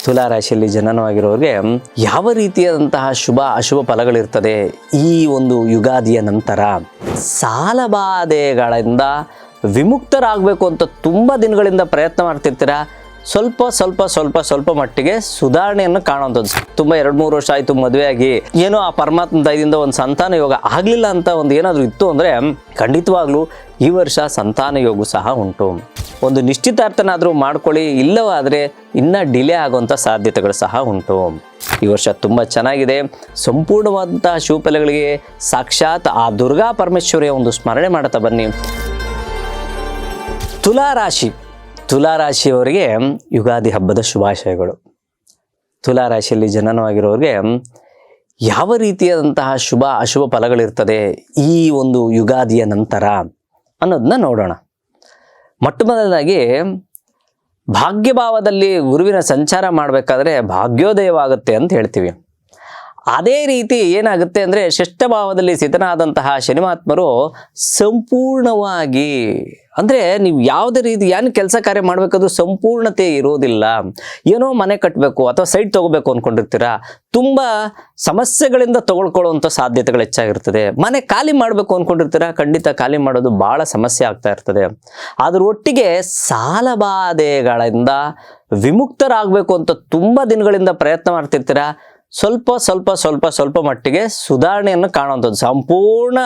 ತುಲಾ ರಾಶಿಯಲ್ಲಿ ಜನನವಾಗಿರೋರಿಗೆ ಯಾವ ರೀತಿಯಾದಂತಹ ಶುಭ ಅಶುಭ ಫಲಗಳಿರ್ತದೆ ಈ ಒಂದು ಯುಗಾದಿಯ ನಂತರ? ಸಾಲಬಾಧೆಗಳಿಂದ ವಿಮುಕ್ತರಾಗಬೇಕು ಅಂತ ತುಂಬ ದಿನಗಳಿಂದ ಪ್ರಯತ್ನ ಮಾಡ್ತಿರ್ತೀರಾ. ಸ್ವಲ್ಪ ಮಟ್ಟಿಗೆ ಸುಧಾರಣೆಯನ್ನು ಕಾಣುವಂಥದ್ದು. ತುಂಬ 2-3 ವರ್ಷ ಆಯಿತು ಮದುವೆ ಆಗಿ, ಏನೋ ಆ ಪರಮಾತ್ಮ ದಯದಿಂದ ಒಂದು ಸಂತಾನ ಯೋಗ ಆಗಲಿಲ್ಲ ಅಂತ ಒಂದು ಏನಾದರೂ ಇತ್ತು ಅಂದರೆ ಖಂಡಿತವಾಗ್ಲೂ ಈ ವರ್ಷ ಸಂತಾನ ಯೋಗ ಸಹ ಉಂಟು. ಒಂದು ನಿಶ್ಚಿತಾರ್ಥನಾದರೂ ಮಾಡ್ಕೊಳ್ಳಿ, ಇಲ್ಲವಾದರೆ ಇನ್ನೂ ಡಿಲೇ ಆಗುವಂಥ ಸಾಧ್ಯತೆಗಳು ಸಹ ಉಂಟು. ಈ ವರ್ಷ ತುಂಬ ಚೆನ್ನಾಗಿದೆ. ಸಂಪೂರ್ಣವಾದಂತಹ ಶುಭಫಲಗಳಿಗೆ ಸಾಕ್ಷಾತ್ ಆ ದುರ್ಗಾ ಪರಮೇಶ್ವರಿಯ ಒಂದು ಸ್ಮರಣೆ ಮಾಡುತ್ತಾ ಬನ್ನಿ. ತುಲಾ ರಾಶಿಯವರಿಗೆ ಯುಗಾದಿ ಹಬ್ಬದ ಶುಭಾಶಯಗಳು. ತುಲಾ ರಾಶಿಯಲ್ಲಿ ಜನನವಾಗಿರೋರಿಗೆ ಯಾವ ರೀತಿಯಾದಂತಹ ಶುಭ ಅಶುಭ ಫಲಗಳಿರ್ತದೆ ಈ ಒಂದು ಯುಗಾದಿಯ ನಂತರ ಅನ್ನೋದನ್ನ ನೋಡೋಣ. ಮೊಟ್ಟ ಮೊದಲನೇದಾಗಿ ಭಾಗ್ಯಭಾವದಲ್ಲಿ ಗುರುವಿನ ಸಂಚಾರ ಮಾಡಬೇಕಾದ್ರೆ ಭಾಗ್ಯೋದಯವಾಗುತ್ತೆ ಅಂತ ಹೇಳ್ತೀವಿ. ಅದೇ ರೀತಿ ಏನಾಗುತ್ತೆ ಅಂದರೆ ಷಷ್ಠಭಾವದಲ್ಲಿ ಸ್ಥಿತನಾದಂತಹ ಶನಿಮಾತ್ಮರು ಸಂಪೂರ್ಣವಾಗಿ ಅಂದರೆ ನೀವು ಯಾವುದೇ ರೀತಿ ಏನು ಕೆಲಸ ಕಾರ್ಯ ಮಾಡಬೇಕಾದ್ರೂ ಸಂಪೂರ್ಣತೆ ಇರೋದಿಲ್ಲ. ಏನೋ ಮನೆ ಕಟ್ಟಬೇಕು ಅಥವಾ ಸೈಟ್ ತೊಗೋಬೇಕು ಅಂದ್ಕೊಂಡಿರ್ತೀರಾ, ತುಂಬ ಸಮಸ್ಯೆಗಳಿಂದ ತಗೊಳ್ಕೊಳ್ಳುವಂಥ ಸಾಧ್ಯತೆಗಳು ಹೆಚ್ಚಾಗಿರ್ತದೆ. ಮನೆ ಖಾಲಿ ಮಾಡಬೇಕು ಅಂದ್ಕೊಂಡಿರ್ತೀರಾ, ಖಂಡಿತ ಖಾಲಿ ಮಾಡೋದು ಭಾಳ ಸಮಸ್ಯೆ ಆಗ್ತಾ ಇರ್ತದೆ. ಅದ್ರ ಒಟ್ಟಿಗೆ ಸಾಲಬಾಧೆಗಳಿಂದ ವಿಮುಕ್ತರಾಗಬೇಕು ಅಂತ ತುಂಬ ದಿನಗಳಿಂದ ಪ್ರಯತ್ನ ಮಾಡ್ತಿರ್ತೀರಾ. ಸ್ವಲ್ಪ ಮಟ್ಟಿಗೆ ಸುಧಾರಣೆಯನ್ನು ಕಾಣುವಂಥದ್ದು. ಸಂಪೂರ್ಣ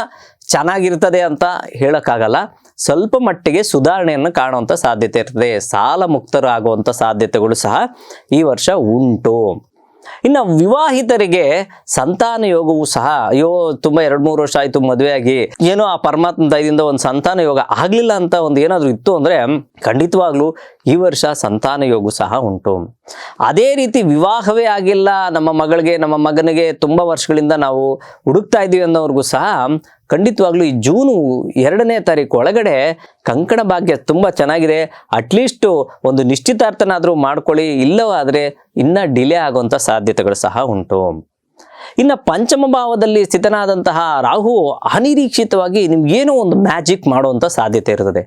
ಚೆನ್ನಾಗಿರ್ತದೆ ಅಂತ ಹೇಳೋಕ್ಕಾಗಲ್ಲ, ಸ್ವಲ್ಪ ಮಟ್ಟಿಗೆ ಸುಧಾರಣೆಯನ್ನು ಕಾಣುವಂಥ ಸಾಧ್ಯತೆ ಇರ್ತದೆ. ಸಾಲ ಮುಕ್ತರಾಗುವಂಥ ಸಾಧ್ಯತೆಗಳು ಸಹ ಈ ವರ್ಷ ಉಂಟು. ಇನ್ನು ವಿವಾಹಿತರಿಗೆ ಸಂತಾನ ಯೋಗವು ಸಹ ತುಂಬ 2-3 ವರ್ಷ ಆಯಿತು ಮದುವೆ ಆಗಿ, ಏನೋ ಆ ಪರಮಾತ್ಮ ದಯದಿಂದ ಒಂದು ಸಂತಾನ ಯೋಗ ಆಗಲಿಲ್ಲ ಅಂತ ಒಂದು ಏನಾದರೂ ಇತ್ತು ಅಂದರೆ ಖಂಡಿತವಾಗ್ಲೂ ಈ ವರ್ಷ ಸಂತಾನ ಯೋಗ ಸಹ ಉಂಟು. ಅದೇ ರೀತಿ ವಿವಾಹವೇ ಆಗಿಲ್ಲ, ನಮ್ಮ ಮಗಳಿಗೆ ನಮ್ಮ ಮಗನಿಗೆ ತುಂಬ ವರ್ಷಗಳಿಂದ ನಾವು ಹುಡುಕ್ತಾ ಇದ್ದೀವಿ ಅನ್ನೋರ್ಗೂ ಸಹ ಖಂಡಿತವಾಗ್ಲೂ ಈ ಜೂನು 2ನೇ ತಾರೀಕು ಒಳಗಡೆ ಕಂಕಣ ಭಾಗ್ಯ ತುಂಬ ಚೆನ್ನಾಗಿದೆ. ಅಟ್ಲೀಸ್ಟು ಒಂದು ನಿಶ್ಚಿತಾರ್ಥನಾದರೂ ಮಾಡ್ಕೊಳ್ಳಿ, ಇಲ್ಲವಾದರೆ ಇನ್ನೂ ಡಿಲೇ ಆಗುವಂಥ ಸಾಧ್ಯತೆಗಳು ಸಹ ಉಂಟು. ಇನ್ನು ಪಂಚಮ ಭಾವದಲ್ಲಿ ಸ್ಥಿತನಾದಂತಹ ರಾಹು ಅನಿರೀಕ್ಷಿತವಾಗಿ ನಿಮ್ಗೇನೋ ಒಂದು ಮ್ಯಾಜಿಕ್ ಮಾಡುವಂಥ ಸಾಧ್ಯತೆ ಇರ್ತದೆ.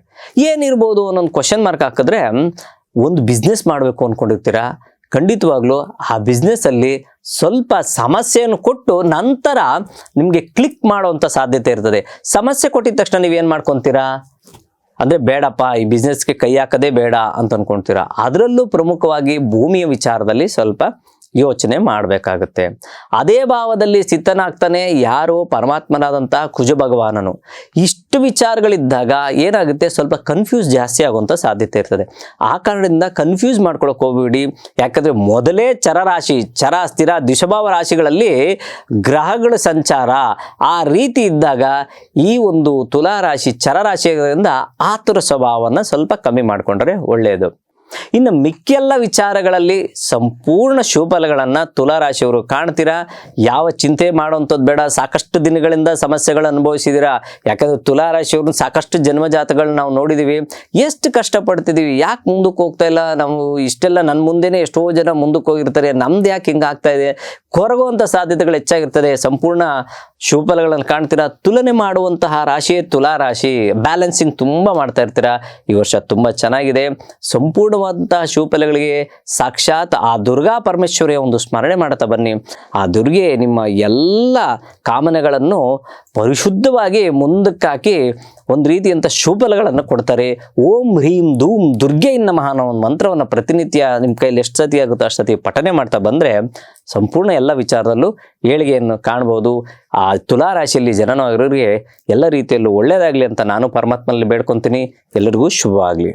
ಏನಿರ್ಬೋದು ಅನ್ನೊಂದು ಕ್ವಶನ್ ಮಾರ್ಕ್ ಹಾಕಿದ್ರೆ, ಒಂದು ಬಿಸ್ನೆಸ್ ಮಾಡಬೇಕು ಅಂದ್ಕೊಂಡಿರ್ತೀರಾ, ಖಂಡಿತವಾಗ್ಲೂ ಆ ಬಿಸ್ನೆಸ್ಸಲ್ಲಿ ಸ್ವಲ್ಪ ಸಮಸ್ಯೆಯನ್ನು ಕೊಟ್ಟು ನಂತರ ನಿಮಗೆ ಕ್ಲಿಕ್ ಮಾಡುವಂಥ ಸಾಧ್ಯತೆ ಇರ್ತದೆ. ಸಮಸ್ಯೆ ಕೊಟ್ಟಿದ ತಕ್ಷಣ ನೀವೇನು ಮಾಡ್ಕೊತೀರಾ ಅಂದರೆ ಬೇಡಪ್ಪ ಈ ಬಿಸ್ನೆಸ್ಗೆ ಕೈ ಹಾಕೋದೇ ಬೇಡ ಅಂತ ಅಂದ್ಕೊಳ್ತೀರಾ. ಅದರಲ್ಲೂ ಪ್ರಮುಖವಾಗಿ ಭೂಮಿಯ ವಿಚಾರದಲ್ಲಿ ಸ್ವಲ್ಪ ಯೋಚನೆ ಮಾಡಬೇಕಾಗುತ್ತೆ. ಅದೇ ಭಾವದಲ್ಲಿ ಸ್ಥಿತನಾಗ್ತಾನೆ ಯಾರೋ ಪರಮಾತ್ಮನಾದಂತಹ ಕುಜ ಭಗವಾನನು. ಇಷ್ಟು ವಿಚಾರಗಳಿದ್ದಾಗ ಏನಾಗುತ್ತೆ, ಸ್ವಲ್ಪ ಕನ್ಫ್ಯೂಸ್ ಜಾಸ್ತಿ ಆಗುವಂಥ ಸಾಧ್ಯತೆ ಇರ್ತದೆ. ಆ ಕಾರಣದಿಂದ ಕನ್ಫ್ಯೂಸ್ ಮಾಡ್ಕೊಳಕ್ಕೆ ಹೋಗ್ಬಿಡಿ. ಯಾಕಂದರೆ ಮೊದಲೇ ಚರರಾಶಿ, ಚರ ಸ್ಥಿರ ದ್ವಿಷಭಾವ ರಾಶಿಗಳಲ್ಲಿ ಗ್ರಹಗಳ ಸಂಚಾರ ಆ ರೀತಿ ಇದ್ದಾಗ ಈ ಒಂದು ತುಲಾ ರಾಶಿ ಚರರಾಶಿಯಿಂದ ಆತುರ ಸ್ವಭಾವವನ್ನು ಸ್ವಲ್ಪ ಕಮ್ಮಿ ಮಾಡಿಕೊಂಡ್ರೆ ಒಳ್ಳೆಯದು. ಇನ್ನು ಮಿಕ್ಕೆಲ್ಲ ವಿಚಾರಗಳಲ್ಲಿ ಸಂಪೂರ್ಣ ಶುಭಫಲಗಳನ್ನು ತುಲಾ ರಾಶಿಯವರು ಕಾಣ್ತೀರಾ. ಯಾವ ಚಿಂತೆ ಮಾಡುವಂಥದ್ದು ಬೇಡ. ಸಾಕಷ್ಟು ದಿನಗಳಿಂದ ಸಮಸ್ಯೆಗಳು ಅನುಭವಿಸಿದ್ದೀರಾ. ಯಾಕಂದರೆ ತುಲಾ ರಾಶಿಯವ್ರನ್ನ ಸಾಕಷ್ಟು ಜನ್ಮಜಾತಗಳನ್ನ ನಾವು ನೋಡಿದ್ದೀವಿ. ಎಷ್ಟು ಕಷ್ಟಪಡ್ತಿದ್ದೀವಿ, ಯಾಕೆ ಮುಂದಕ್ಕೆ ಹೋಗ್ತಾ ಇಲ್ಲ, ನಾವು ಇಷ್ಟೆಲ್ಲ ನನ್ನ ಮುಂದೆನೇ ಎಷ್ಟೋ ಜನ ಮುಂದಕ್ಕೆ ಹೋಗಿರ್ತಾರೆ, ನಮ್ದು ಯಾಕೆ ಹಿಂಗೆ ಆಗ್ತಾ ಇದೆ, ಕೊರಗುವಂಥ ಸಾಧ್ಯತೆಗಳು ಹೆಚ್ಚಾಗಿರ್ತದೆ. ಸಂಪೂರ್ಣ ಶುಭಫಲಗಳನ್ನು ಕಾಣ್ತೀರಾ. ತುಲನೆ ಮಾಡುವಂತಹ ರಾಶಿಯೇ ತುಲಾ ರಾಶಿ. ಬ್ಯಾಲೆನ್ಸಿಂಗ್ ತುಂಬ ಮಾಡ್ತಾ ಇರ್ತೀರಾ. ಈ ವರ್ಷ ತುಂಬ ಚೆನ್ನಾಗಿದೆ. ಸಂಪೂರ್ಣವಾದಂತಹ ಶುಭಫಲಗಳಿಗೆ ಸಾಕ್ಷಾತ್ ಆ ದುರ್ಗಾ ಪರಮೇಶ್ವರಿಯ ಒಂದು ಸ್ಮರಣೆ ಮಾಡುತ್ತಾ ಬನ್ನಿ. ಆ ದುರ್ಗೆ ನಿಮ್ಮ ಎಲ್ಲ ಕಾಮನೆಗಳನ್ನು ಪರಿಶುದ್ಧವಾಗಿ ಮುಂದಕ್ಕೆ ಹಾಕಿ ಒಂದು ರೀತಿಯಂಥ ಶುಭಫಲಗಳನ್ನು ಕೊಡ್ತಾರೆ. ಓಂ ಹ್ರೀಂ ಧೂಮ್ ದುರ್ಗೆ ನಮಃ ಅನ್ನೋ ಒಂದು ಮಂತ್ರವನ್ನು ಪ್ರತಿನಿತ್ಯ ನಿಮ್ಮ ಕೈಯಲ್ಲಿ ಎಷ್ಟು ಸತಿ ಆಗುತ್ತೋ ಅಷ್ಟು ಸತಿ ಪಠನೆ ಮಾಡ್ತಾ ಬಂದರೆ ಸಂಪೂರ್ಣ ಎಲ್ಲ ವಿಚಾರದಲ್ಲೂ ಏಳಿಗೆಯನ್ನು ಕಾಣ್ಬೋದು. ಆ ತುಲಾ ರಾಶಿಯಲ್ಲಿ ಜನನವಾಗಿರೋರಿಗೆ ಎಲ್ಲ ರೀತಿಯಲ್ಲೂ ಒಳ್ಳೆಯದಾಗಲಿ ಅಂತ ನಾನು ಪರಮಾತ್ಮನಲ್ಲಿ ಬೇಡ್ಕೊತೀನಿ. ಎಲ್ಲರಿಗೂ ಶುಭವಾಗಲಿ.